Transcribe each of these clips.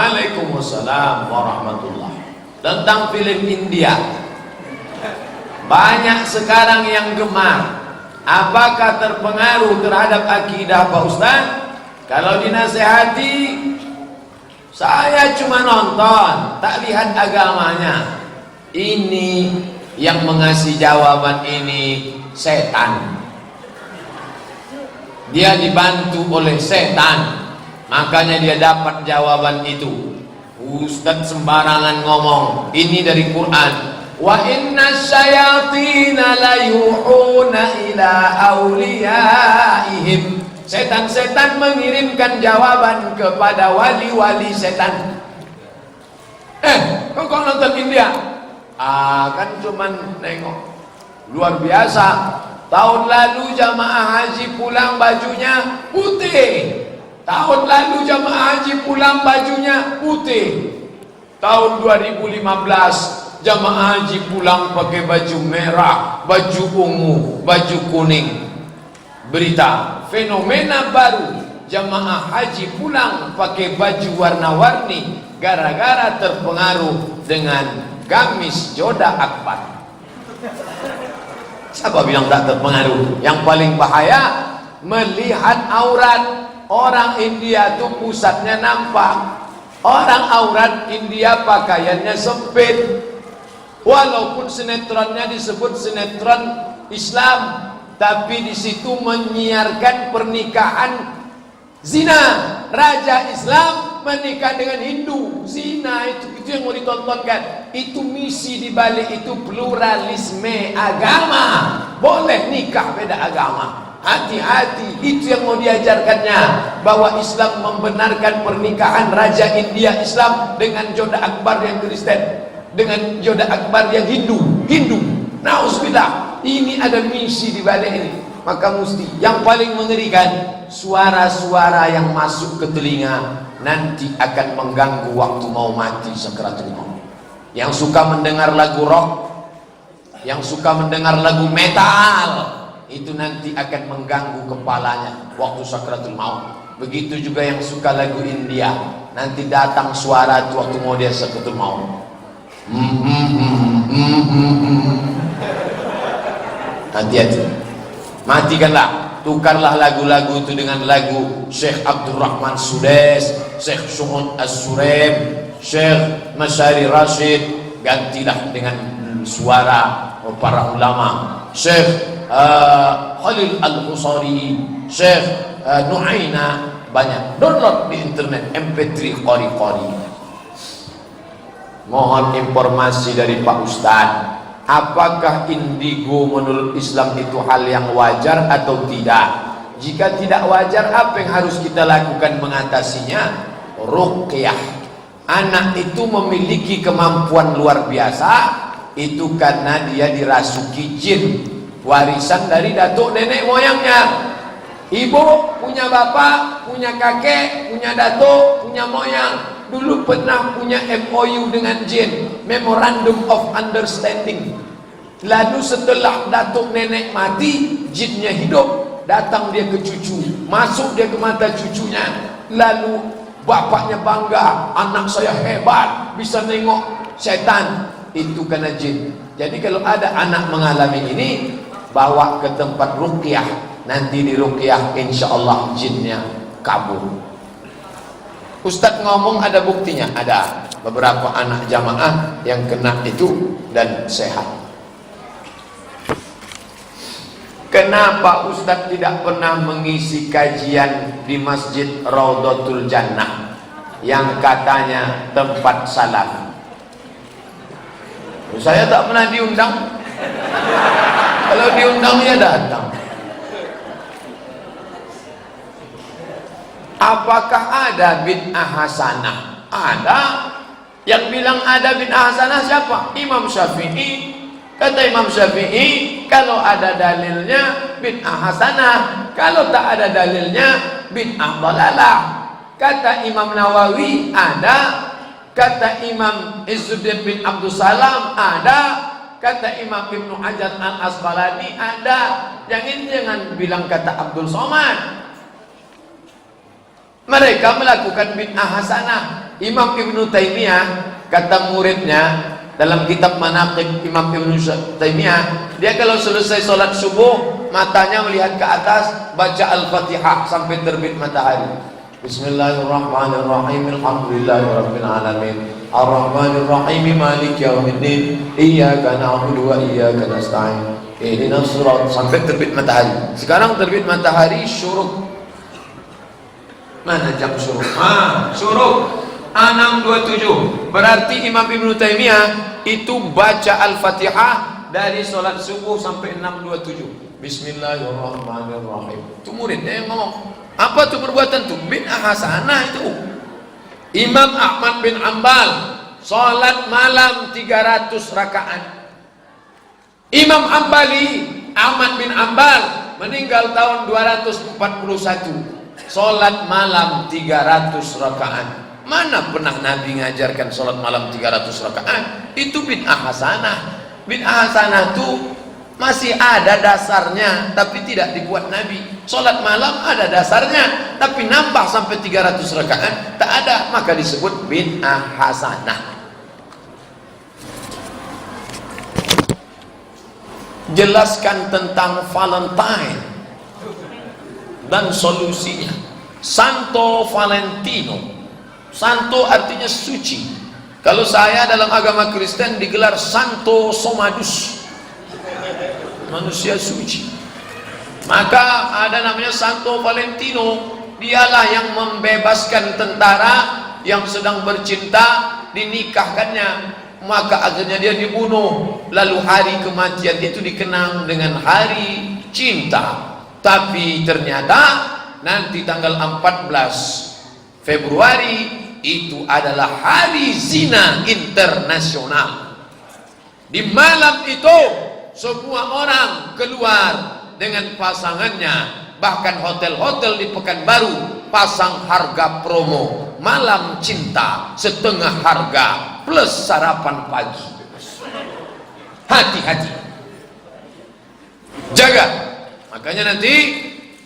Waalaikumsalam warahmatullahi. Tentang film India, banyak sekarang yang gemar. Apakah terpengaruh terhadap akidah Pak Ustaz? Kalau dinasehati, saya cuma nonton, tak lihat agamanya. Ini yang mengasih jawaban ini setan. Dia dibantu oleh setan, makanya dia dapat jawaban itu. Ustaz sembarangan ngomong, ini dari Quran. Wa inna syayatina la yuhuna ila awliyaihim. Setan-setan mengirimkan jawaban kepada wali-wali setan. Kau nonton India? Kan cuman nengok. Luar biasa. Tahun lalu jamaah haji pulang bajunya putih. Tahun lalu jamaah haji pulang bajunya putih. Tahun 2015 jamaah haji pulang pakai baju merah, baju ungu, baju kuning. Berita fenomena baru, jamaah haji pulang pakai baju warna-warni gara-gara terpengaruh dengan gamis Joda Akbar. Siapa bilang tak terpengaruh? Yang paling bahaya melihat aurat. Orang India tuh pusatnya nampak. Orang aurat India pakaiannya sempit. Walaupun sinetronnya disebut sinetron Islam, tapi di situ menyiarkan pernikahan zina. Raja Islam menikah dengan Hindu, zina. Itu yang mau ditontonkan. Itu misi di balik itu, pluralisme agama. Boleh nikah beda agama. Hati-hati, itu yang mau diajarkannya, bahwa Islam membenarkan pernikahan Raja India Islam dengan Joda Akbar yang Kristen, dengan Joda Akbar yang Hindu. Nauzubillah. Ini ada misi di balik ini. Maka mesti yang paling mengerikan, suara-suara yang masuk ke telinga nanti akan mengganggu waktu mau mati sakaratul maut. Yang suka mendengar lagu rock, yang suka mendengar lagu metal, itu nanti akan mengganggu kepalanya waktu sakaratul maut. Begitu juga yang suka lagu India, nanti datang suara itu waktu mau dia sakaratul maut. Hati-hati, matikanlah. Tukarlah lagu-lagu itu dengan lagu Syekh Abdurrahman Sudes, Syekh Su'ud As-Surem, Syekh Masyari Rashid. Gantilah dengan suara para ulama, Syekh Khalil Al-Husari, Syekh Nu'aina. Banyak, download di internet MP3 qori-qori. Mohon informasi dari Pak Ustaz, apakah indigo menurut Islam itu hal yang wajar atau tidak? Jika tidak wajar, apa yang harus kita lakukan mengatasinya? Ruqyah. Anak itu memiliki kemampuan luar biasa, itu karena dia dirasuki jin, warisan dari datuk nenek moyangnya. Ibu punya bapak, punya kakek, punya datuk, punya moyang. Dulu pernah punya MOU dengan jin, Memorandum of Understanding. Lalu setelah datuk nenek mati, jinnya hidup, datang dia ke cucu, masuk dia ke mata cucunya. Lalu bapaknya bangga, anak saya hebat, bisa nengok setan. Itu karena jin. Jadi kalau ada anak mengalami ini, bawa ke tempat ruqyah. Nanti di ruqyah insya Allah jinnya kabur. Ustadz ngomong ada buktinya, ada beberapa anak jamaah yang kena itu dan sehat. Kenapa Ustadz tidak pernah mengisi kajian di Masjid Raudhatul Jannah yang katanya tempat salaf? Saya tak pernah diundang. Kalau diundang ya datang. Apakah ada bid'ah hasanah? Ada. Yang bilang ada bid'ah hasanah siapa? Imam Syafi'i. Kata Imam Syafi'i, kalau ada dalilnya bid'ah hasanah, kalau tak ada dalilnya bid'ah dhalalah. Kata Imam Nawawi ada. Kata Imam Izzuddin bin Abdul Salam ada. Kata Imam Ibnu Hajar Al-Asqalani ada. Yang ini jangan bilang kata Abdul Somad. Mereka melakukan bid'ah hasanah. Imam Ibnu Taimiyah kata muridnya dalam kitab Manaqib Imam Ibnu Taimiyah, dia kalau selesai sholat subuh matanya melihat ke atas, baca Al-Fatihah sampai terbit matahari. Bismillahirrahmanirrahim. Alhamdulillahirabbil alamin. Arrahmanirrahim. Maliki yaumiddin. Iyyaka na'budu wa iyyaka nasta'in. Ihdinas shirat, sampai terbit matahari. Sekarang terbit matahari syuruk. Mana jam syuruk? Syuruk 6.27. Berarti Imam Ibnu Taimiyah itu baca Al-Fatihah dari sholat subuh sampai 6.27. Bismillahirrahmanirrahim. Itu muridnya yang ngomong. Apa itu perbuatan itu? Bid'ah hasanah itu. Imam Ahmad bin Ambal sholat malam 300 rakaat. Imam Ahmad bin Ambal meninggal tahun 241. Sholat malam 300 rakaat. Mana pernah Nabi ngajarkan sholat malam 300 rakaat? Itu bid'ah hasanah. Bid'ah hasanah itu masih ada dasarnya, tapi tidak dibuat Nabi. Sholat malam ada dasarnya, tapi nambah sampai 300 rakaat tak ada, maka disebut bid'ah hasanah. Jelaskan tentang Valentine dan solusinya. Santo Valentino. Santo artinya suci. Kalau saya dalam agama Kristen digelar Santo Somadus, manusia suci. Maka ada namanya Santo Valentino. Dialah yang membebaskan tentara yang sedang bercinta, dinikahkannya, maka akhirnya dia dibunuh. Lalu hari kematian itu dikenang dengan hari cinta. Tapi ternyata nanti tanggal 14 Februari itu adalah hari zina internasional. Di malam itu semua orang keluar dengan pasangannya. Bahkan hotel-hotel di Pekanbaru pasang harga promo malam cinta setengah harga plus sarapan pagi. Hati-hati, jaga. Makanya nanti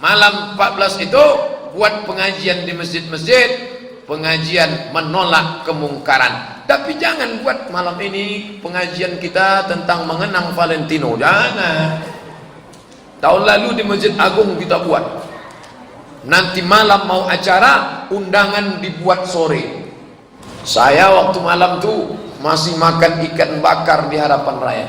malam 14 itu buat pengajian di masjid-masjid, pengajian menolak kemungkaran. Tapi jangan buat malam ini pengajian kita tentang mengenang Valentino. Jangan. Tahun lalu di Masjid Agung kita buat. Nanti malam mau acara, undangan dibuat sore. Saya waktu malam tuh masih makan ikan bakar di Harapan Raya.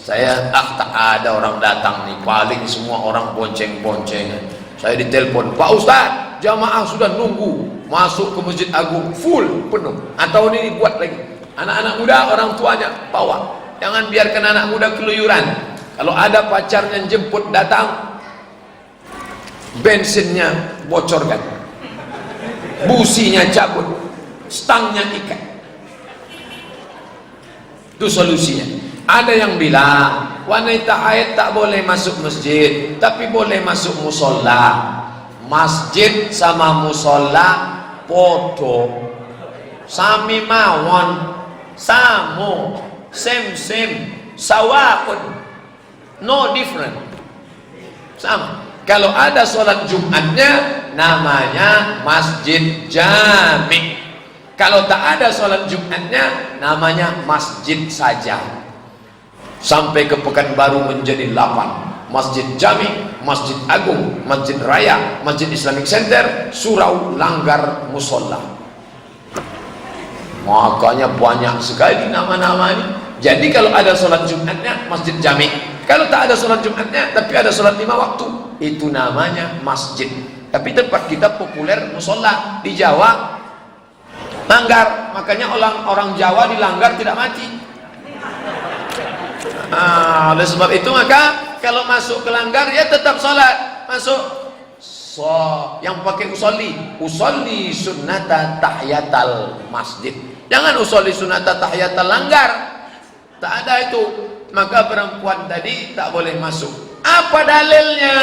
Saya tak ada orang datang nih, paling semua orang bonceng-boncengan. Saya ditelepon, Pak Ustadz, jamaah sudah nunggu masuk ke Masjid Agung full penuh. Atau ini dibuat lagi. Anak-anak muda orang tuanya bawa. Jangan biarkan anak muda keluyuran. Kalau ada pacarnya jemput datang, bensinnya bocorkan, businya cabut, stangnya ikat. Itu solusinya. Ada yang bilang wanita haid tak boleh masuk masjid, tapi boleh masuk musola. Masjid sama musola podo, sami mawon, samo, sem, sawakun. No different, sama. Kalau ada sholat Jumatnya namanya masjid jami. Kalau tak ada sholat Jumatnya namanya masjid saja. Sampai ke Pekanbaru menjadi 8. Masjid Jami, Masjid Agung, Masjid Raya, Masjid Islamic Center, Surau, Langgar, Musola. Makanya banyak sekali nama-nama ini. Jadi kalau ada sholat Jumatnya masjid Jami. Kalau tak ada sholat Jumatnya tapi ada sholat 5 waktu, itu namanya masjid. Tapi tempat kita populer musola. Di Jawa Langgar. Makanya orang Jawa di Langgar tidak mati. Oleh sebab itu maka kalau masuk ke Langgar ya tetap sholat. Masuk yang pakai usolli sunnata tahiyatal masjid. Jangan usolli sunnata tahiyatal Langgar. Tak ada itu. Maka perempuan tadi tak boleh masuk. Apa dalilnya?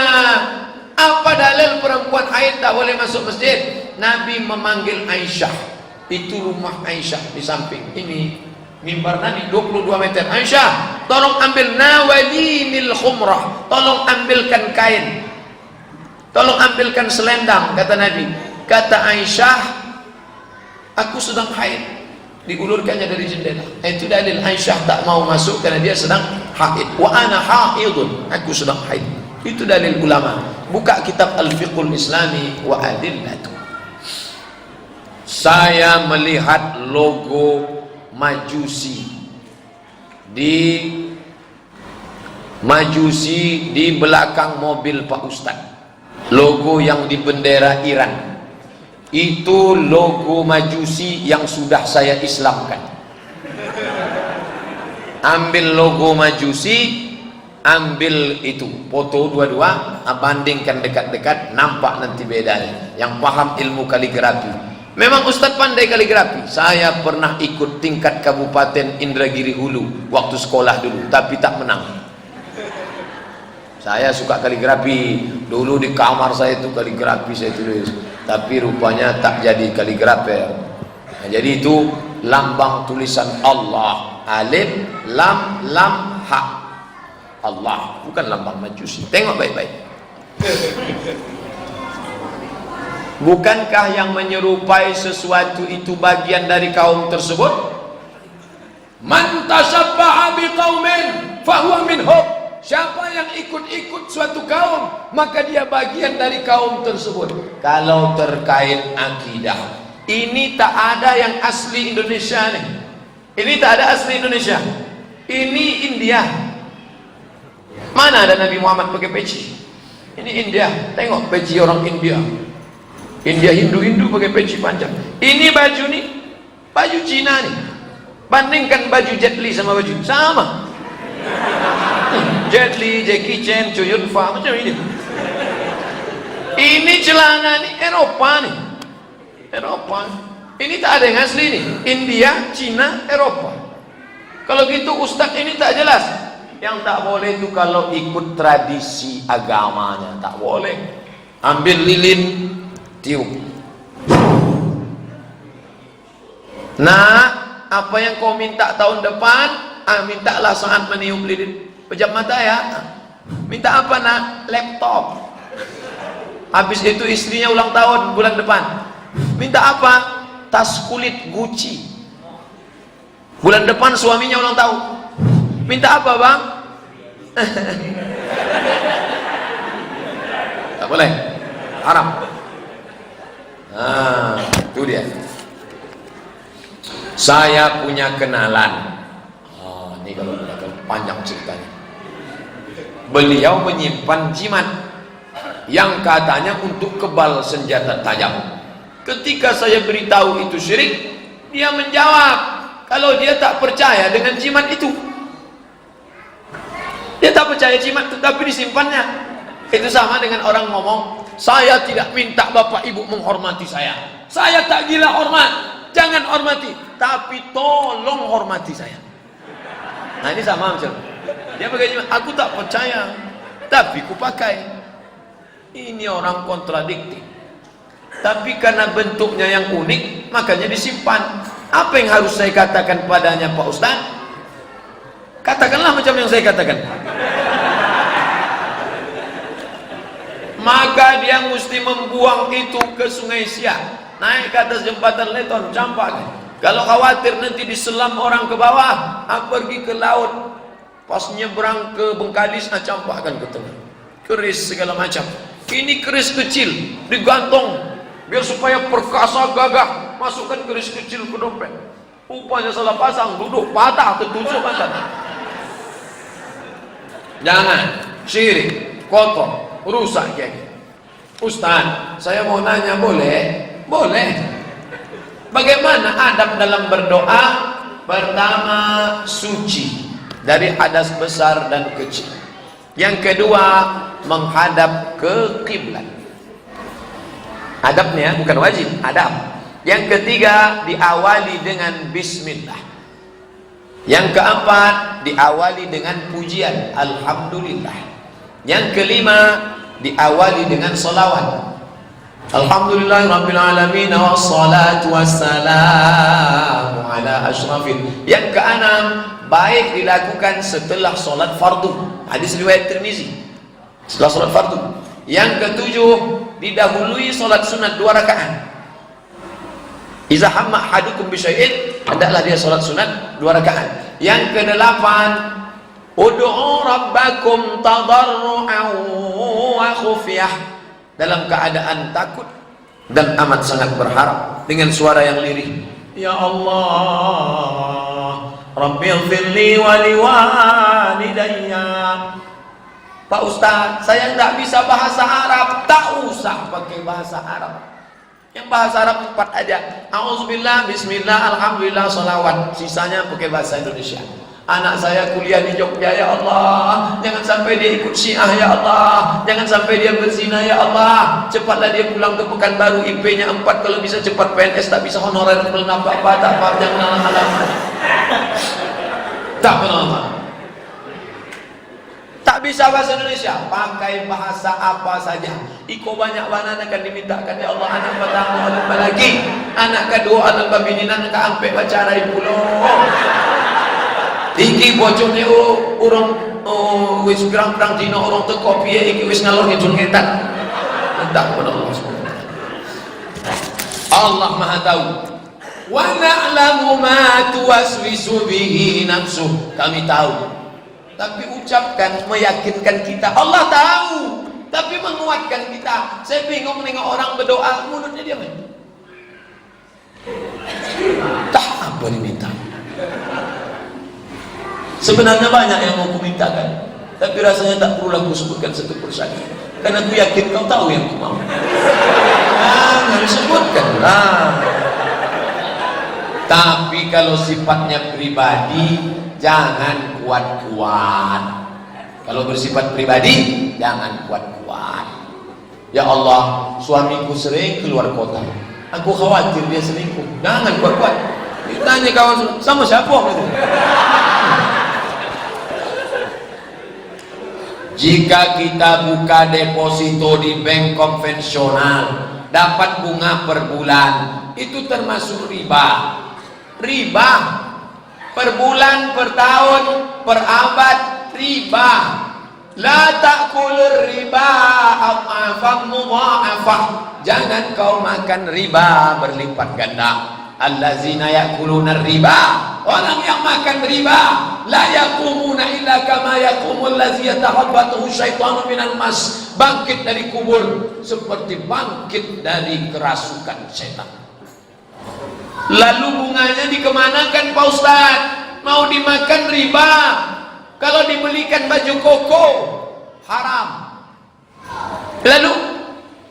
Apa dalil perempuan haid tak boleh masuk masjid? Nabi memanggil Aisyah. Itu rumah Aisyah di samping. Ini mimbar Nabi 22 meter. Aisyah, tolong ambil nawalinil khumrah. Tolong ambilkan kain. Tolong ambilkan selendang, kata Nabi. Kata Aisyah, Aku sedang haid, diulurkannya dari jendela. Itu dalil Aisyah tak mau masuk karena dia sedang haid. Wa ana haidun, aku sedang haid. Itu dalil ulama. Buka kitab Al-Fiqhul Islami wa Adillatu. Saya melihat logo Majusi di belakang mobil Pak Ustadz. Logo yang di bendera Iran. Itu logo Majusi yang sudah saya Islamkan. Ambil logo Majusi, ambil itu foto dua-dua, bandingkan dekat-dekat, nampak nanti bedanya. Yang paham ilmu kaligrafi. Memang Ustadz pandai kaligrafi. Saya pernah ikut tingkat Kabupaten Indragiri Hulu waktu sekolah dulu, tapi tak menang. Saya suka kaligrafi. Dulu di kamar saya itu kaligrafi saya tulis, tapi rupanya tak jadi kaligrafer. Nah, jadi itu lambang tulisan Allah, alif lam lam ha. Allah, bukan lambang Majusi. Tengok baik-baik. Bukankah yang menyerupai sesuatu itu bagian dari kaum tersebut? Man tashabbaha biqaumin fahuwa minhum. Siapa yang ikut-ikut suatu kaum, maka dia bagian dari kaum tersebut. Kalau terkait akidah, ini tak ada yang asli Indonesia nih. Ini tak ada asli Indonesia. Ini India. Mana ada Nabi Muhammad pakai peci? Ini India. Tengok peci orang India. India Hindu-Hindu pakai peci panjang. Ini baju nih, baju Cina nih. Bandingkan baju Jet Li sama baju sama. Jet Li, Jackie Chan, Chow Yun Fat macam ini. Ini celana nih Eropa nih. Eropa. Ini tak ada yang asli nih. India, Cina, Eropa. Kalau gitu Ustadz ini tak jelas. Yang tak boleh itu kalau ikut tradisi agamanya, tak boleh. Ambil lilin, tiup. Nah, apa yang kau minta tahun depan, mintalah saat meniup lilin. Pejam mata ya. Minta apa nak? Laptop. Habis itu istrinya ulang tahun bulan depan. Minta apa? Tas kulit Gucci. Bulan depan suaminya ulang tahun. Minta apa bang? Tak boleh. Haram. Nah, itu dia. Saya punya kenalan. Ini kalau panjang ceritanya. Beliau menyimpan jimat yang katanya untuk kebal senjata tajam. Ketika saya beritahu itu syirik, dia menjawab kalau dia tak percaya dengan jimat itu. Dia tak percaya jimat itu, tapi disimpannya. Itu sama dengan orang ngomong, saya tidak minta bapak ibu menghormati saya. Saya tak gila hormat, jangan hormati, tapi tolong hormati saya. Nah ini sama macam. Dia pakai jimat, aku tak percaya, tapi ku pakai. Ini orang kontradiktif. Tapi karena bentuknya yang unik, makanya disimpan. Apa yang harus saya katakan padanya Pak Ustaz? Katakanlah macam yang saya katakan. Maka dia mesti membuang itu ke Sungai Siak, naik ke atas jembatan Leton, campak. Kalau khawatir nanti diselam orang ke bawah, pergi ke laut. Pas nyebrang ke Bengkalis, campakkan ke tengah. Keris segala macam. Ini keris kecil, digantung biar supaya perkasa gagah. Masukkan keris kecil ke dompet. Rupanya salah pasang, duduk patah, tertusuk patah. Jangan syirik, kotor, rusak kayak. Ustaz, saya mau nanya, boleh? Boleh. Bagaimana adab dalam berdoa? Pertama, suci dari hadas besar dan kecil. Yang kedua, menghadap ke kiblat. Adabnya bukan wajib, adab. Yang ketiga, diawali dengan bismillah. Yang keempat, diawali dengan pujian alhamdulillah. Yang kelima, diawali dengan salawat. Alhamdulillahirabbil alamin wassalatu wassalamu ala asyrafil. Yang keenam, baik dilakukan setelah salat fardu. Hadis riwayat Tirmizi. Setelah salat fardu. Yang ketujuh, didahului salat sunat 2 rakaat. Iza hamma ahadukum bisyai'in, hendaklah dia salat sunat 2 rakaat. Yang ke-8, ud'u rabbakum tadarru'an wa khufyah, dalam keadaan takut dan amat sangat berharap dengan suara yang lirih. Ya Allah, Rabbighfirli wa liwalidayya. Pak Ustaz, saya tidak bisa bahasa Arab. Tak usah pakai bahasa Arab. Yang bahasa Arab 4 aja. Auzubillah, bismillah, alhamdulillah, salawat. Sisanya pakai bahasa Indonesia. Anak saya kuliah di Jogja, ya Allah, jangan sampai dia ikut Syiah, ya Allah, jangan sampai dia berzina, ya Allah, cepatlah dia pulang ke Pekanbaru, IP-nya 4, kalau bisa cepat PNS, tak bisa honorer, apa, tak apa, jangan alamat. Tak benar. Tak bisa bahasa Indonesia, pakai bahasa apa saja. Iko banyak banan akan dimintakan, ya Allah, anak pertama apa lagi, anak kedua anak babininan ke ampe bacarai pulau. Iki bojone urang wis pirang-pirang dina urang teko piye iki wis ngalor ngidul ngetan. Entah kepada Allah Subhanahu. Allah Maha tahu. Wa na'lamu ma tuwaswisu bihi nafsuh. Kami tahu. Tapi ucapkan, meyakinkan kita. Allah tahu, tapi menguatkan kita. Saya bingung menengok orang berdoa, mulutnya diam. Tak apa diminta. Sebenarnya banyak yang mau kumintakan, tapi rasanya tak perlu aku sebutkan satu persatu, karena aku yakin kau tahu yang aku mau. Jangan sebutkan lah. Tapi kalau sifatnya pribadi, jangan kuat-kuat. Kalau bersifat pribadi, jangan kuat-kuat. Ya Allah, suamiku sering keluar kota, aku khawatir dia selingkuh. Jangan kuat-kuat. Ditanya kawan, sama siapa itu? Jika kita buka deposito di bank konvensional, dapat bunga per bulan, itu termasuk riba. Riba per bulan, per tahun, per abad, riba. La ta'kulur riba adhafan mudha'afah. Jangan kau makan riba berlipat ganda. Allazina ya'kuluna riba, orang yang makan riba, la yaqumuna illa kama yaqumul ladzi yatahabbathu syaitanu minal mas. Bangkit dari kubur seperti bangkit dari kerasukan setan. Lalu bunganya dikemanakan Pak Ustaz? Mau dimakan riba. Kalau dibelikan baju koko haram. Lalu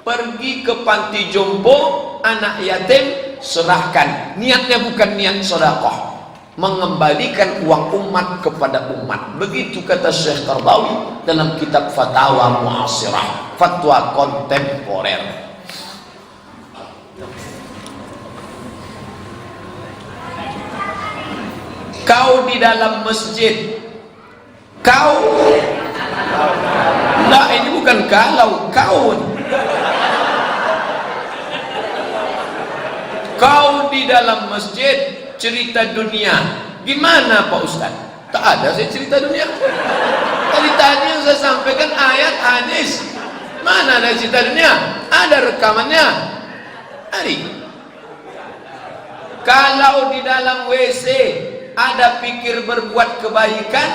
pergi ke panti jompo, anak yatim, serahkan. Niatnya bukan niat sedekah, mengembalikan uang umat kepada umat. Begitu kata Syekh Qardawi dalam kitab Fatawa Mu'asirah, fatwa kontemporer. Kau di dalam masjid, kau nah ini bukan kalau, kau di dalam masjid cerita dunia. Gimana Pak Ustaz? Tak ada saya cerita dunia. Tadi yang saya sampaikan ayat hadis. Mana ada cerita dunia? Ada rekamannya. Hari. Kalau di dalam WC ada pikir berbuat kebaikan,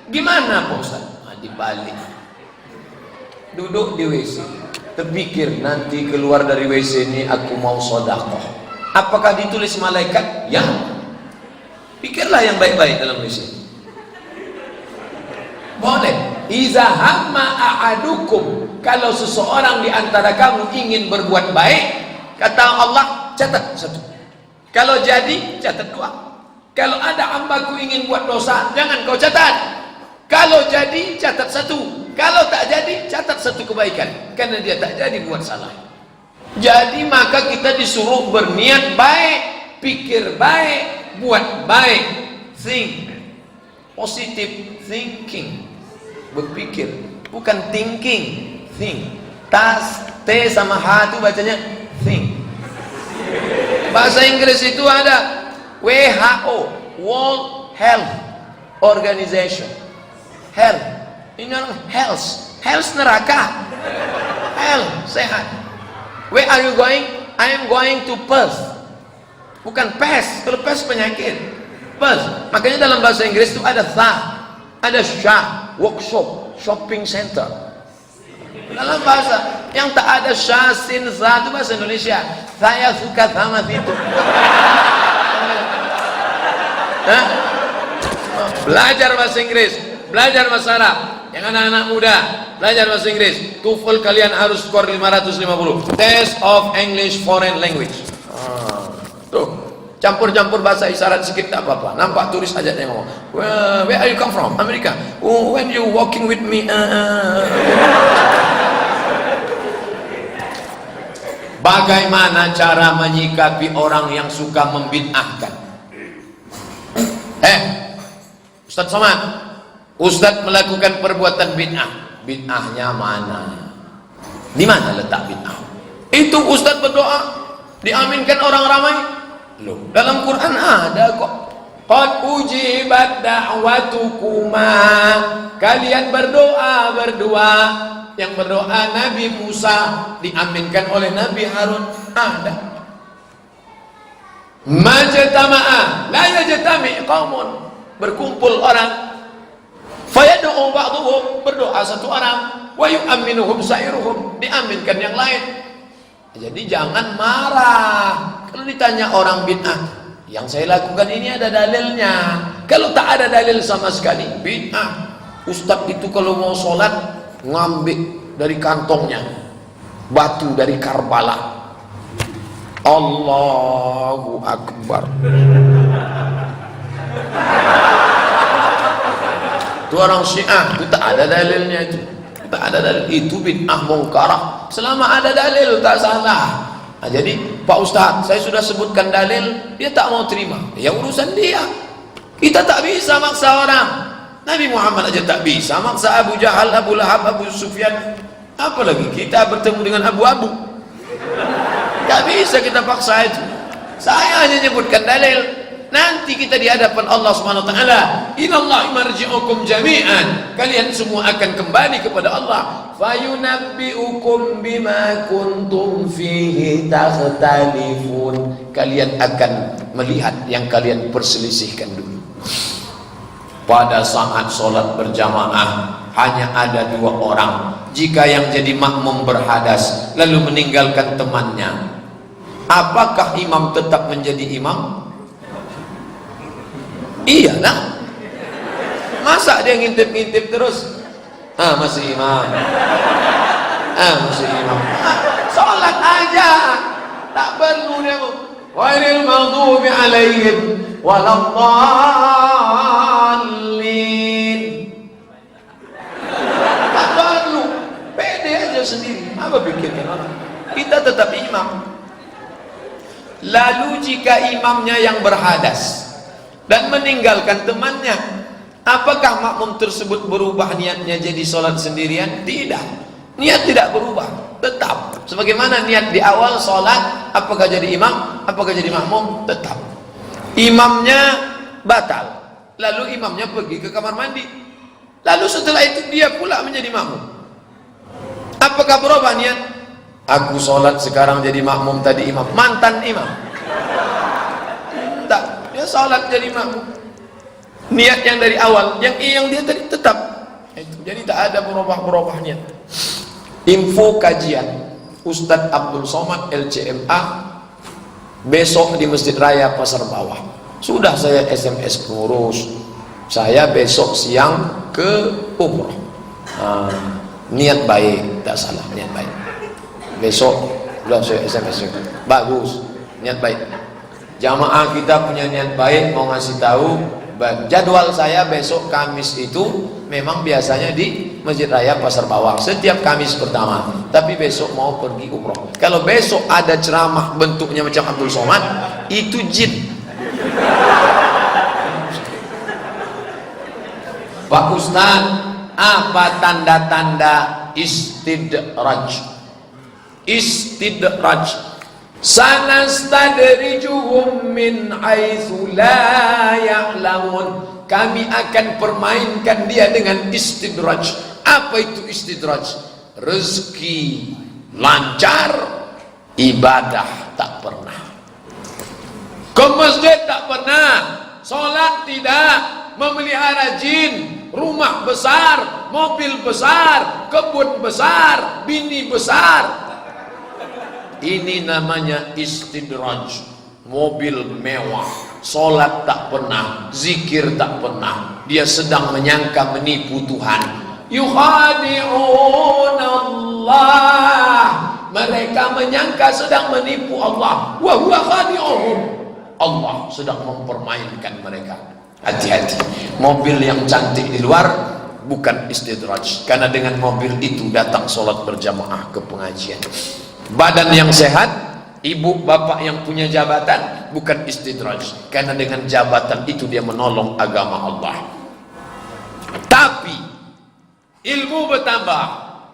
gimana Pak Ustaz? Dibalik. Duduk di WC, terpikir nanti keluar dari WC ini aku mau sedekah. Apakah ditulis malaikat? Ya. Pikirlah yang baik-baik dalam WC. Boleh. Iza hamma ahadukum, kalau seseorang di antara kamu ingin berbuat baik, kata Allah, catat 1. Kalau jadi, catat 2. Kalau ada hambaku ingin buat dosa, jangan kau catat. Kalau jadi, catat 1. Kalau tak jadi, catat 1 kebaikan, karena dia tak jadi buat salah. Jadi maka kita disuruh berniat baik, pikir baik, buat baik. Think, positive thinking, berpikir, bukan thinking. Think, T sama H itu bacanya think. Bahasa Inggris itu ada WHO, World Health Organization. Health, ini health neraka. Health, sehat. Where are you going? I am going to Perth. bukan pes. Kalau pes penyakit, pes. Makanya dalam bahasa Inggris itu ada tha, ada sha, workshop, shopping center. Dalam bahasa yang tak ada sha, sin, za itu bahasa Indonesia. Saya suka sama itu. Belajar bahasa Inggris, belajar bahasa Arab. Yang anak-anak muda belajar bahasa Inggris, TOEFL kalian harus skor 550. Test of English Foreign Language. Tuh, campur-campur bahasa isyarat sedikit tak apa-apa. Nampak turis aja dia ngomong, where are you come from? Amerika. Oh, when you walking with me. Bagaimana cara menyikapi orang yang suka membid'ahkan? Ustaz Somad, Ustaz melakukan perbuatan bid'ah. Bid'ahnya mana? Di mana letak bid'ah? Itu Ustaz berdoa, diaminkan orang ramai. Loh, dalam Quran ada kok. Qad ujibat da'watukuma. Kalian berdoa berdua. Yang berdoa Nabi Musa diaminkan oleh Nabi Harun. Ada. Majtama'a la yajtami' qaumun. Berkumpul orang, fayad'u ba'dhum, berdoa satu orang, wa yu'minuhum sa'iruhum, diaminkan yang lain. Jadi jangan marah kalau ditanya orang bid'ah. Yang saya lakukan ini ada dalilnya. Kalau tak ada dalil sama sekali, bid'ah. Ustaz itu kalau mau sholat ngambil dari kantongnya batu dari Karbala. Allahu Akbar. Itu orang Syiah, itu tak ada dalilnya itu. Tak ada dalil, itu bid'ah mungkarah. Selama ada dalil tak salah. Nah, jadi Pak Ustaz, saya sudah sebutkan dalil, dia tak mau terima. Ya urusan dia. Kita tak bisa maksa orang. Nabi Muhammad aja tak bisa maksa Abu Jahal, Abu Lahab, Abu Sufyan. Apalagi kita bertemu dengan Abu-Abu. Tak bisa kita paksa itu. Saya hanya nyebutkan dalil. Nanti kita di hadapan Allah Subhanahu wa taala, "Inallahi marji'ukum jami'an." Kalian semua akan kembali kepada Allah. Fayunabbi'ukum bima kuntum fihi takhtalifun. Kalian akan melihat yang kalian perselisihkan dulu. Pada saat sholat berjamaah hanya ada 2 orang. Jika yang jadi makmum berhadas lalu meninggalkan temannya, apakah imam tetap menjadi imam? Iya lah. Masa dia ngintip-ngintip terus? Masih imam. Masih imam. Salat aja. Tak perlu dia. Ghairil maghdubi alaihim waladdallin. Tak perlu. Pede aja sendiri. Apa pikirkan orang? Kita tetap imam. Lalu jika imamnya yang berhadas dan meninggalkan temannya, apakah makmum tersebut berubah niatnya jadi sholat sendirian? Tidak, niat tidak berubah, tetap sebagaimana niat di awal sholat. Apakah jadi imam, apakah jadi makmum, tetap. Imamnya batal, lalu imamnya pergi ke kamar mandi, lalu setelah itu dia pula menjadi makmum. Apakah berubah niat? Aku sholat sekarang jadi makmum, tadi imam, mantan imam. Tak, dia salat jadi makmum. Niat yang dari awal, yang dia tadi tetap. Jadi tak ada berubah niat. Info kajian Ustadz Abdul Somad LCMA besok di Masjid Raya Pasar Bawah. Sudah saya SMS pengurus, saya besok siang ke umroh. Niat baik, tak salah, niat baik. Besok sudah saya SMS, bagus, niat baik. Jamaah kita punya niat baik, mau ngasih tahu jadwal saya besok Kamis itu memang biasanya di Masjid Raya Pasar Bawah setiap Kamis pertama, tapi besok mau pergi umroh. Kalau besok ada ceramah bentuknya macam Abdul Somad, itu jin. Pak Ustaz, apa tanda-tanda istidraj? Istidraj, sanastadrijuhum min haitsu la ya'lamun. Kami akan permainkan dia dengan istidraj. Apa itu istidraj? Rezeki lancar, ibadah tak pernah. Ke masjid tak pernah, sholat tidak, memelihara jin, rumah besar, mobil besar, kebun besar, bini besar. Ini namanya istidraj. Mobil mewah, sholat tak pernah, zikir tak pernah. Dia sedang menyangka menipu Tuhan. Yukhadi'un Allah. Mereka menyangka sedang menipu Allah. Wa huwa khadi'uhum. Allah sedang mempermainkan mereka. Hati-hati. Mobil yang cantik di luar bukan istidraj. Karena dengan mobil itu datang sholat berjamaah ke pengajian. Badan yang sehat, ibu bapak yang punya jabatan, bukan istidraj. Karena dengan jabatan itu dia menolong agama Allah. Tapi ilmu bertambah,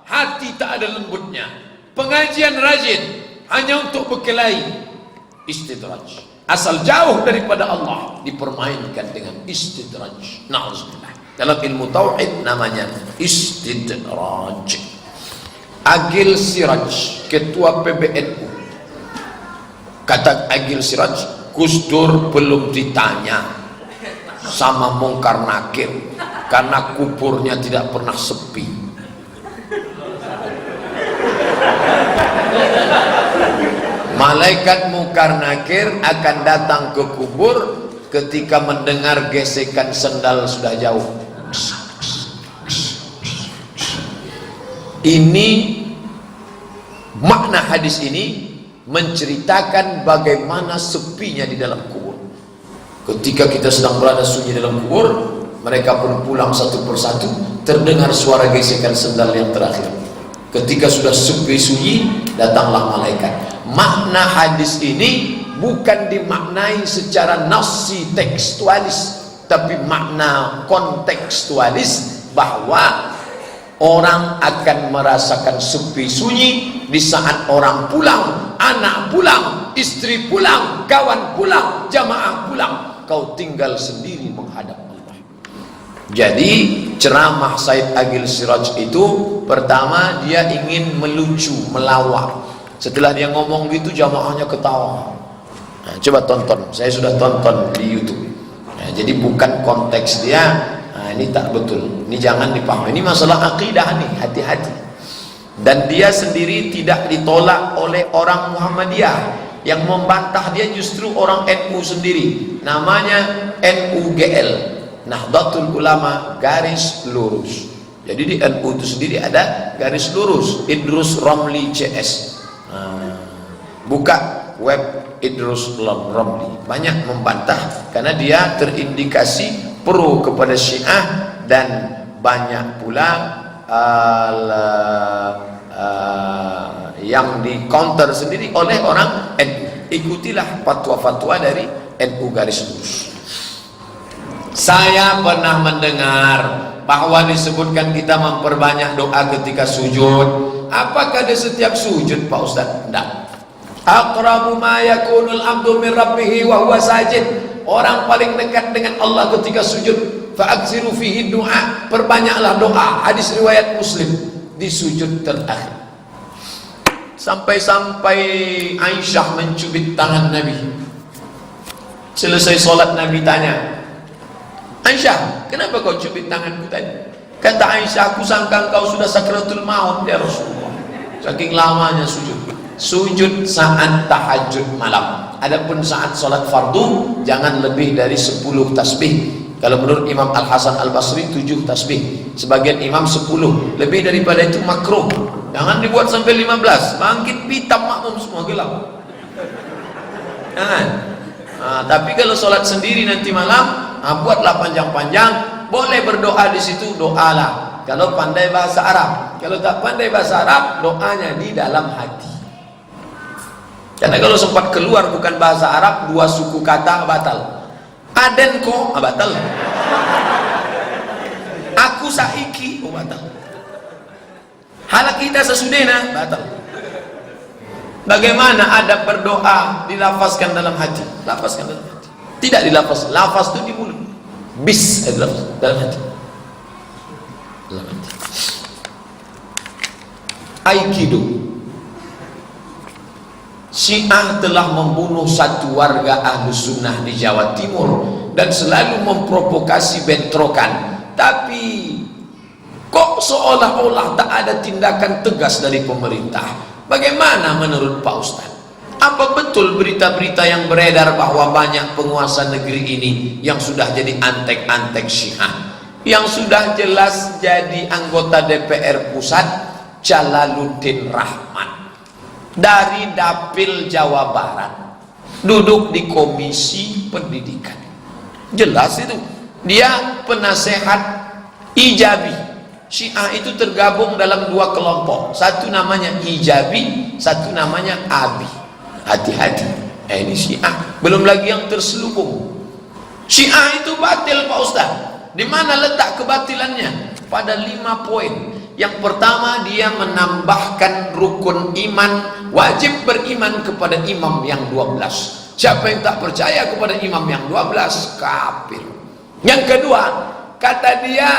hati tak ada lembutnya, pengajian rajin hanya untuk berkelahi, istidraj. Asal jauh daripada Allah, dipermainkan dengan istidraj. Na'udzubillah. Dalam ilmu tauhid namanya istidraj. Agil Siraj, ketua PBNU, kata Agil Siraj, Gus Dur belum ditanya sama Mungkar Nakir karena kuburnya tidak pernah sepi. Malaikat Mungkar Nakir akan datang ke kubur ketika mendengar gesekan sendal sudah jauh. Ini makna hadis ini menceritakan bagaimana sepinya di dalam kubur. Ketika kita sedang berada sunyi dalam kubur, mereka pun pulang satu persatu, terdengar suara gesekan sendal yang terakhir. Ketika sudah sepi sunyi, datanglah malaikat. Makna hadis ini bukan dimaknai secara nasi tekstualis, tapi makna kontekstualis, bahwa orang akan merasakan sepi sunyi di saat orang pulang, anak pulang, istri pulang, kawan pulang, jamaah pulang. Kau tinggal sendiri menghadap Allah. Jadi ceramah Said Agil Siraj itu, pertama dia ingin melucu, melawak. Setelah dia ngomong gitu, jamaahnya ketawa. Nah, coba tonton, saya sudah tonton di YouTube. Nah, jadi bukan konteks dia. Nah, ini tak betul, ini jangan dipahami. Ini masalah akidah nih, hati-hati. Dan dia sendiri tidak ditolak oleh orang Muhammadiyah. Yang membantah dia justru orang NU sendiri. Namanya NUGL, Nahdlatul Ulama garis lurus. Jadi di NU itu sendiri ada garis lurus, Idrus Romli CS. Buka web Idrus Romli, banyak membantah karena dia terindikasi pro kepada Syiah, dan banyak pula yang di counter sendiri oleh orang NU. Ikutilah fatwa-fatwa dari NU garis lurus. Saya pernah mendengar bahwa disebutkan kita memperbanyak doa ketika sujud. Apakah di setiap sujud, Pak Ustaz? Tidak. Aqrabu ma yakunul abdu min rabbih wa huwa sajid. Orang paling dekat dengan Allah ketika sujud. Fa'aksiru fihi du'a, perbanyaklah doa. Hadis riwayat Muslim di sujud terakhir. Sampai-sampai Aisyah mencubit tangan Nabi. Selesai solat Nabi tanya, Aisyah, kenapa kau cubit tanganku tadi? Kata Aisyah, aku sangka kau sudah sakratul maut ya Rasulullah. Saking lamanya sujud. Sujud saat tahajud malam. Adapun saat solat fardu, jangan lebih dari 10 tasbih. Kalau menurut Imam Al-Hasan Al-Basri 7 tasbih, sebagian imam 10. Lebih daripada itu makruh. Jangan dibuat sampai 15. Bangkit pitam makmum semua gelap. Jangan. Tapi kalau sholat sendiri nanti malam, buatlah panjang-panjang. Boleh berdoa di situ, doalah. Kalau pandai bahasa Arab. Kalau tak pandai bahasa Arab, doanya di dalam hati. Karena kalau sempat keluar bukan bahasa Arab, 2 suku kata batal. Adenko batal. Aku saiki batal. Halak kita sesudena batal. Bagaimana adab berdoa dilafazkan dalam hati? Lafazkan dalam hati. Tidak dilafaz. Lafaz itu di mulut. Bis adalah dalam hati. Dalam hati. Aikido. Syiah telah membunuh satu warga Ahlus Sunnah di Jawa Timur dan selalu memprovokasi bentrokan. Tapi kok seolah-olah tak ada tindakan tegas dari pemerintah? Bagaimana menurut Pak Ustadz? Apa betul berita-berita yang beredar bahwa banyak penguasa negeri ini yang sudah jadi antek-antek Syiah, yang sudah jelas jadi anggota DPR pusat? Jalaluddin Rahman dari Dapil Jawa Barat, duduk di Komisi Pendidikan, jelas itu dia penasehat ijabi. Syiah itu tergabung dalam dua kelompok, satu namanya ijabi, satu namanya abi. Hati-hati, ini Syiah, belum lagi yang terselubung. Syiah itu batil Pak Ustaz. Di mana letak kebatilannya? Pada 5 poin. Yang pertama, dia menambahkan rukun iman, wajib beriman kepada imam yang 12. Siapa yang tak percaya kepada imam yang 12, kafir. Yang kedua, kata dia,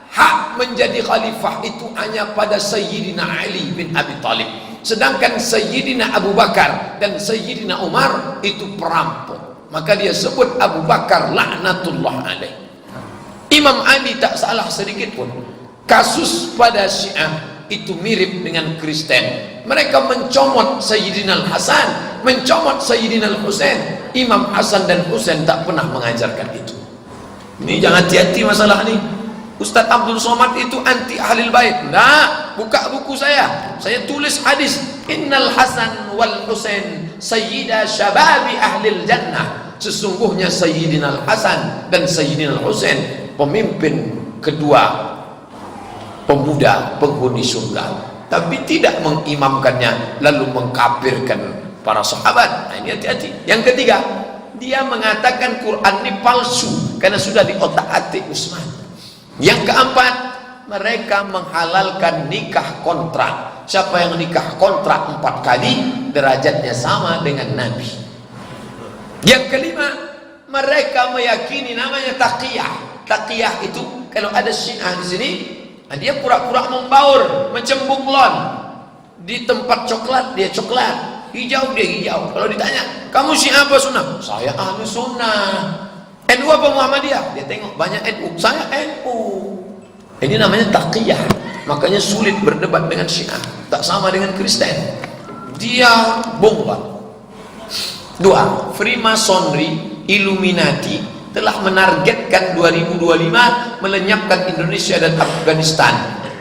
hak menjadi khalifah itu hanya pada Sayyidina Ali bin Abi Thalib. Sedangkan Sayyidina Abu Bakar dan Sayyidina Umar itu perampok. Maka dia sebut Abu Bakar laknatullah alaih. Imam Ali tak salah sedikit pun. Kasus pada Syiah itu mirip dengan Kristen. Mereka mencomot Sayyidina Al-Hasan, mencomot Sayyidina Al-Husain. Imam Hasan dan Husain tak pernah mengajarkan itu. Ini jangan hati-hati masalah ini. Ustadz Abdul Somad itu anti ahlil bait. Nah, buka buku saya tulis hadis, Innal Hasan wal Husain sayyida syababi ahlil jannah. Sesungguhnya Sayyidina Al-Hasan dan Sayyidina Al-Husain pemimpin kedua pemuda penghuni surga. Tapi tidak mengimamkannya lalu mengkafirkan para sahabat. Nah, ini hati-hati. Yang ketiga, dia mengatakan Quran ini palsu karena sudah di otak-atik Utsman. Yang keempat, mereka menghalalkan nikah kontrak. Siapa yang nikah kontrak 4 kali, derajatnya sama dengan Nabi. Yang kelima, mereka meyakini namanya taqiyah. Taqiyah itu kalau ada Syiah di sini, dia pura-pura membaur, mencembung lon. Di tempat coklat dia coklat, hijau dia hijau. Kalau ditanya, kamu Syiah apa Sunnah? Saya Ahlus Sunnah. NU apa Muhammadiyah? Dia tengok banyak NU, saya NU. Ini namanya taqiyah. Makanya sulit berdebat dengan Syiah. Tak sama dengan Kristen. Dia bongkar. 2. Freemasonry, Illuminati telah menargetkan 2025 melenyapkan Indonesia dan Afghanistan.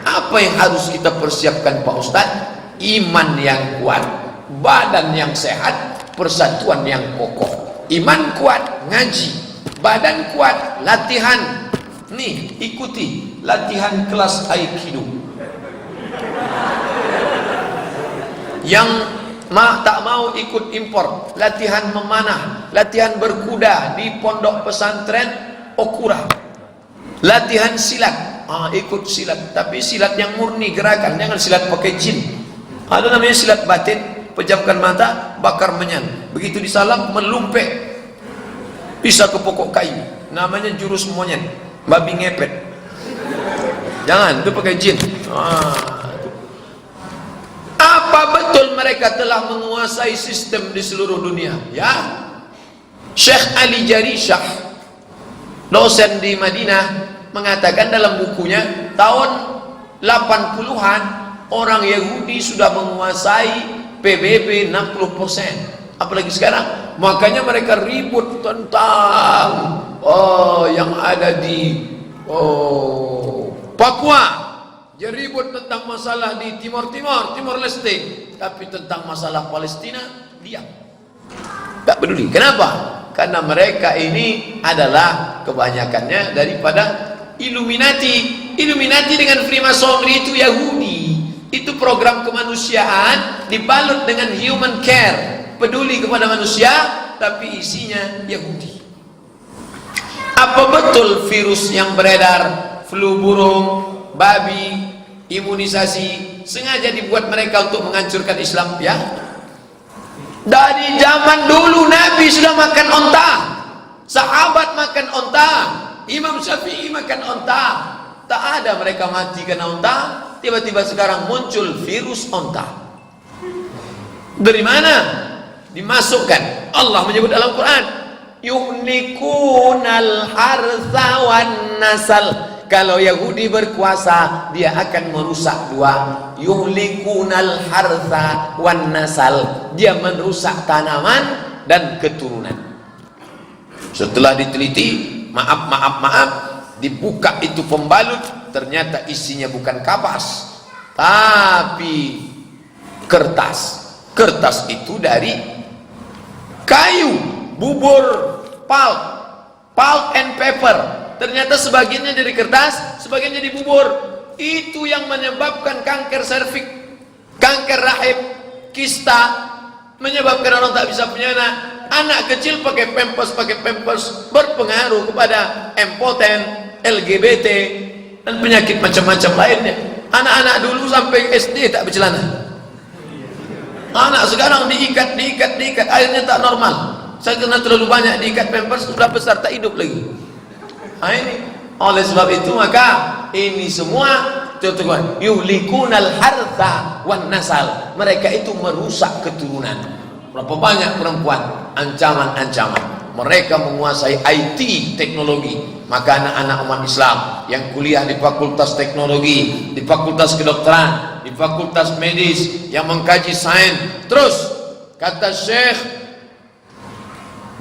Apa yang harus kita persiapkan Pak Ustadz? Iman yang kuat, badan yang sehat, persatuan yang kokoh. Iman kuat, ngaji. Badan kuat, latihan. Nih, ikuti latihan kelas Aikido. Yang tak mau ikut impor, latihan memanah, latihan berkuda di pondok pesantren Okura, latihan silat, ikut silat, tapi silat yang murni gerakan, jangan silat pakai jin. Ada namanya silat batin, pejamkan mata, bakar menyan, begitu disalam melumpek, bisa ke pokok kayu, namanya jurus monyet, babi ngepet. Jangan, itu pakai jin. Apa betul mereka telah menguasai sistem di seluruh dunia? Ya. Syekh Ali Jarishah, dosen di Madinah, mengatakan dalam bukunya tahun 80-an orang Yahudi sudah menguasai PBB 60%. Apalagi sekarang. Makanya mereka ribut tentang yang ada di Papua. Dia ribut tentang masalah di Timor Leste, tapi tentang masalah Palestina diam, tak peduli. Kenapa? Karena mereka ini adalah kebanyakannya daripada Illuminati. Illuminati dengan Freemasonry itu Yahudi. Itu program kemanusiaan dibalut dengan human care, peduli kepada manusia, tapi isinya Yahudi. Apa betul virus yang beredar, flu burung, babi, imunisasi sengaja dibuat mereka untuk menghancurkan Islam? Ya, dari zaman dulu Nabi sudah makan onta, sahabat makan onta, Imam Syafi'i makan onta, tak ada mereka mati karena onta. Tiba-tiba sekarang muncul virus onta. Dari mana? dimasukkan. Allah menyebut dalam Quran, yuhlikunal harsa wan nasal. Kalau Yahudi berkuasa, dia akan merusak dua. Yuhlikunal harsa wan nasal, dia merusak tanaman dan keturunan. Setelah diteliti, maaf, dibuka itu pembalut, ternyata isinya bukan kapas, tapi kertas. Kertas itu dari kayu, bubur, pulp and paper. Ternyata sebagiannya dari kertas, sebagiannya dari bubur. Itu yang menyebabkan kanker serviks, kanker rahim, kista, menyebabkan orang tak bisa punya anak. Anak kecil pakai pampers berpengaruh kepada impoten, LGBT, dan penyakit macam-macam lainnya. Anak-anak dulu sampai SD tak bercelana. Anak sekarang diikat, akhirnya tak normal. Saya kena terlalu banyak diikat pampers, sudah besar tak hidup lagi. Nah ini, oleh sebab itu maka ini semua yuhlikunal harta wan nasal. Mereka itu merusak keturunan. Berapa banyak perempuan ancaman-ancaman. Mereka menguasai IT, teknologi. Maka anak-anak umat Islam yang kuliah di fakultas teknologi, di fakultas kedokteran, di fakultas medis, yang mengkaji sains, terus kata Syekh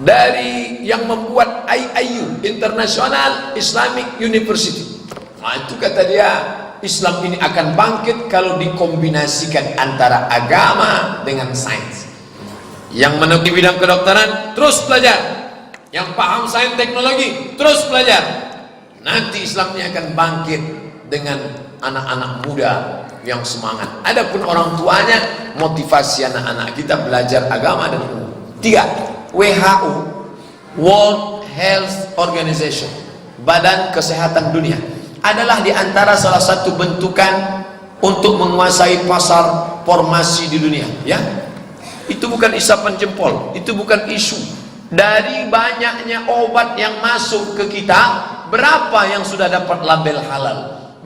dari yang membuat IIU, International Islamic University, nah itu kata dia, Islam ini akan bangkit kalau dikombinasikan antara agama dengan sains. Yang menekuni bidang kedokteran terus belajar, yang paham sains teknologi terus belajar. Nanti Islam ini akan bangkit dengan anak-anak muda yang semangat. Adapun orang tuanya, motivasi anak-anak kita belajar agama dan ilmu. 3. WHO, World Health Organization, Badan Kesehatan Dunia, adalah diantara salah satu bentukan untuk menguasai pasar formasi di dunia. Ya, itu bukan isapan jempol, itu bukan isu. Dari banyaknya obat yang masuk ke kita, berapa yang sudah dapat label halal?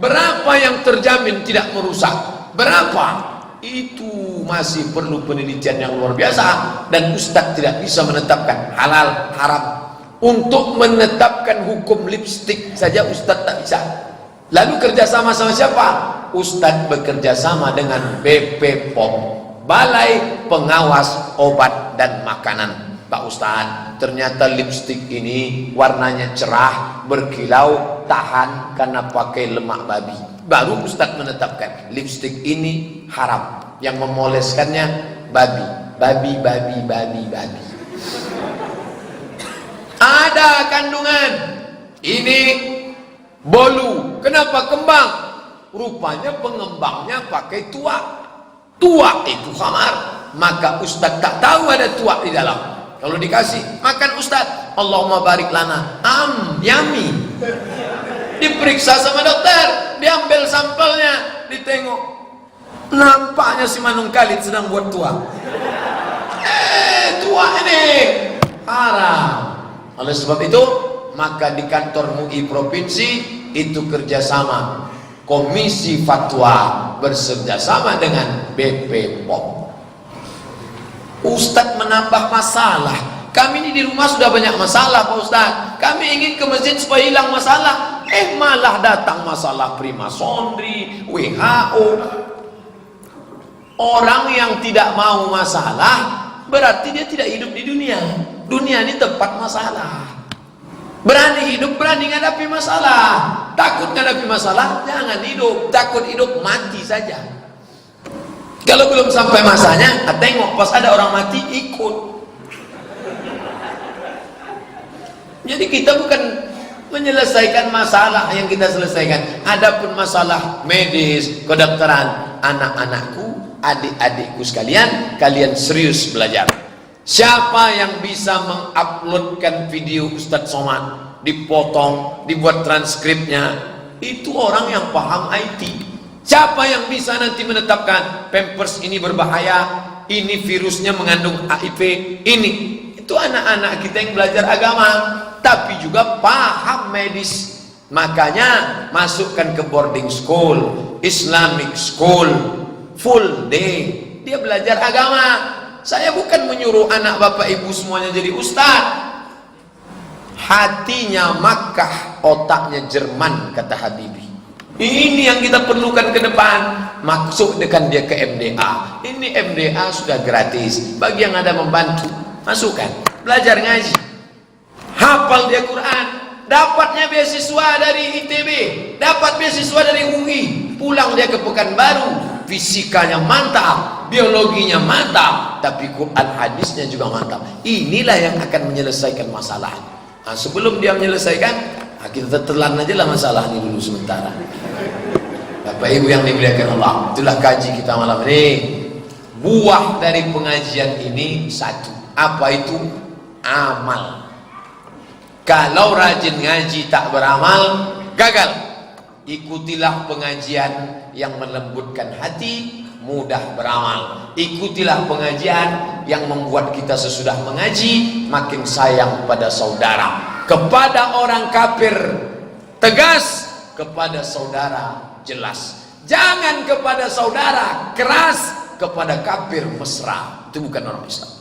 Berapa yang terjamin tidak merusak? Berapa? Itu masih perlu penelitian yang luar biasa, dan Ustadz tidak bisa menetapkan halal haram. Untuk menetapkan hukum lipstik saja Ustadz tak bisa. Lalu kerjasama sama siapa? Ustadz bekerja sama dengan BPOM, Balai Pengawas Obat dan Makanan. Pak Ustadz, ternyata lipstik ini warnanya cerah, berkilau, tahan karena pakai lemak babi. Baru Ustadz menetapkan lipstik ini haram. Yang memoleskannya babi. Ada kandungan ini bolu. Kenapa kembang? Rupanya pengembangnya pakai tuak. Tuak itu khamar. Maka Ustadz tak tahu ada tuak di dalam. Kalau dikasih makan Ustadz, Allahumma barik lana, yummy. Diperiksa sama dokter, diambil sampelnya, ditengok, nampaknya si Manung Khalid sedang buat tuak. Tuak ini haram. Oleh sebab itu, maka di kantor MUI provinsi itu kerjasama Komisi Fatwa bekerjasama dengan BPOM. Ustadz menambah masalah. Kami ini di rumah sudah banyak masalah Pak Ustadz. Kami ingin ke masjid supaya hilang masalah. Malah datang masalah primasonri, WHO. Orang yang tidak mau masalah berarti dia tidak hidup di dunia. Dunia ini tempat masalah. Berani hidup, berani menghadapi masalah. Takut menghadapi masalah, jangan hidup. Takut hidup, mati saja. Kalau belum sampai masanya, tengok pas ada orang mati ikut. Jadi kita bukan menyelesaikan masalah yang kita selesaikan. Adapun masalah medis, kedokteran, anak-anakku, adik-adikku sekalian, kalian serius belajar. Siapa yang bisa menguploadkan video Ustadz Somad, dipotong, dibuat transkripnya, itu orang yang paham IT. Siapa yang bisa nanti menetapkan pampers ini berbahaya, ini virusnya mengandung HIV, ini. Itu anak-anak kita yang belajar agama, tapi juga paham medis. Makanya masukkan ke boarding school, Islamic school, full day. Dia belajar agama. Saya bukan menyuruh anak bapak ibu semuanya jadi ustaz. Hatinya Makkah, otaknya Jerman, kata Habibie. Ini yang kita perlukan ke depan. Masukkan dia ke MDA. Ini MDA sudah gratis. Bagi yang ada membantu, masukkan. Belajar ngaji. Hafal dia Quran. Dapatnya beasiswa dari ITB. Dapat beasiswa dari UI. Pulang dia ke Pekanbaru. Fisikanya mantap, biologinya mantap, tapi Quran hadisnya juga mantap. Inilah yang akan menyelesaikan masalah. Nah, sebelum dia menyelesaikan, kita telan aja lah masalah ini dulu sementara. Bapak Ibu yang dimuliakan Allah, itulah kaji kita malam ini. Buah dari pengajian ini satu. Apa itu? Amal. Kalau rajin ngaji tak beramal, gagal. Ikutilah pengajian yang melembutkan hati, mudah beramal. Ikutilah pengajian yang membuat kita sesudah mengaji makin sayang pada saudara. Kepada orang kafir tegas, kepada saudara jelas. Jangan kepada saudara keras, kepada kafir mesra. Itu bukan orang Islam.